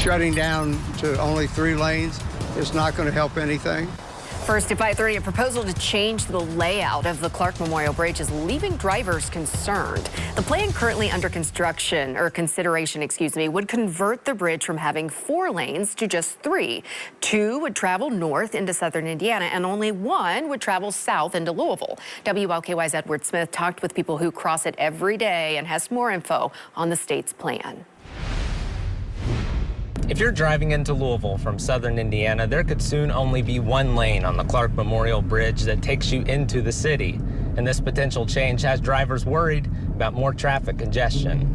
shutting down to only 3 lanes is not going to help anything. First at 5:30, a proposal to change the layout of the Clark Memorial Bridge is leaving drivers concerned. The plan currently under consideration, would convert the bridge from having 4 lanes to just 3. 2 would travel north into southern Indiana, and only 1 would travel south into Louisville. WLKY's Edward Smith talked with people who cross it every day and has more info on the state's plan. If you're driving into Louisville from southern Indiana, there could soon only be 1 lane on the Clark Memorial Bridge that takes you into the city. And this potential change has drivers worried about more traffic congestion.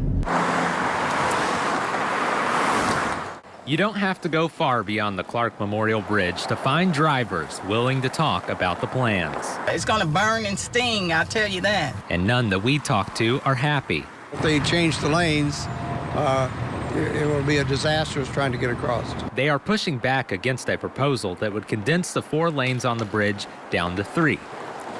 You don't have to go far beyond the Clark Memorial Bridge to find drivers willing to talk about the plans. It's going to burn and sting, I'll tell you that. And none that we talk to are happy. If they change the lanes, it will be a disaster trying to get across. They are pushing back against a proposal that would condense the 4 lanes on the bridge down to 3.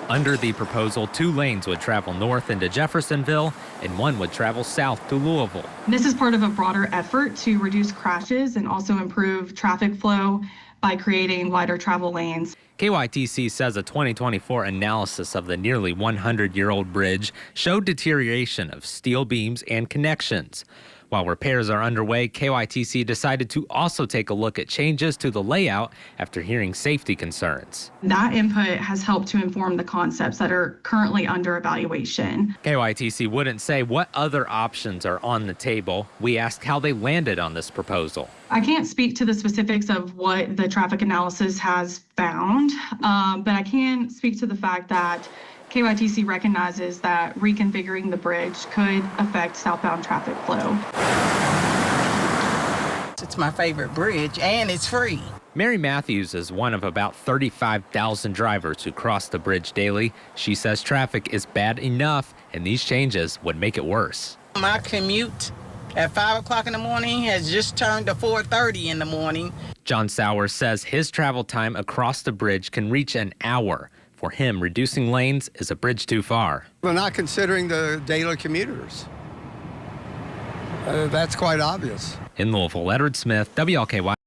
Under the proposal, 2 lanes would travel north into Jeffersonville and 1 would travel south to Louisville. This is part of a broader effort to reduce crashes and also improve traffic flow by creating wider travel lanes. KYTC says a 2024 analysis of the nearly 100-year-old bridge showed deterioration of steel beams and connections. While repairs are underway, KYTC decided to also take a look at changes to the layout after hearing safety concerns. That input has helped to inform the concepts that are currently under evaluation. KYTC wouldn't say what other options are on the table. We asked how they landed on this proposal. I can't speak to the specifics of what the traffic analysis has found, but I can speak to the fact that KYTC recognizes that reconfiguring the bridge could affect southbound traffic flow. It's my favorite bridge, and it's free. Mary Matthews is one of about 35,000 drivers who cross the bridge daily. She says traffic is bad enough, and these changes would make it worse. My commute at 5 o'clock in the morning has just turned to 4:30 in the morning. John Sowers says his travel time across the bridge can reach an hour. For him, reducing lanes is a bridge too far. We're not considering the daily commuters. That's quite obvious. In Louisville, Edward Smith, WLKY.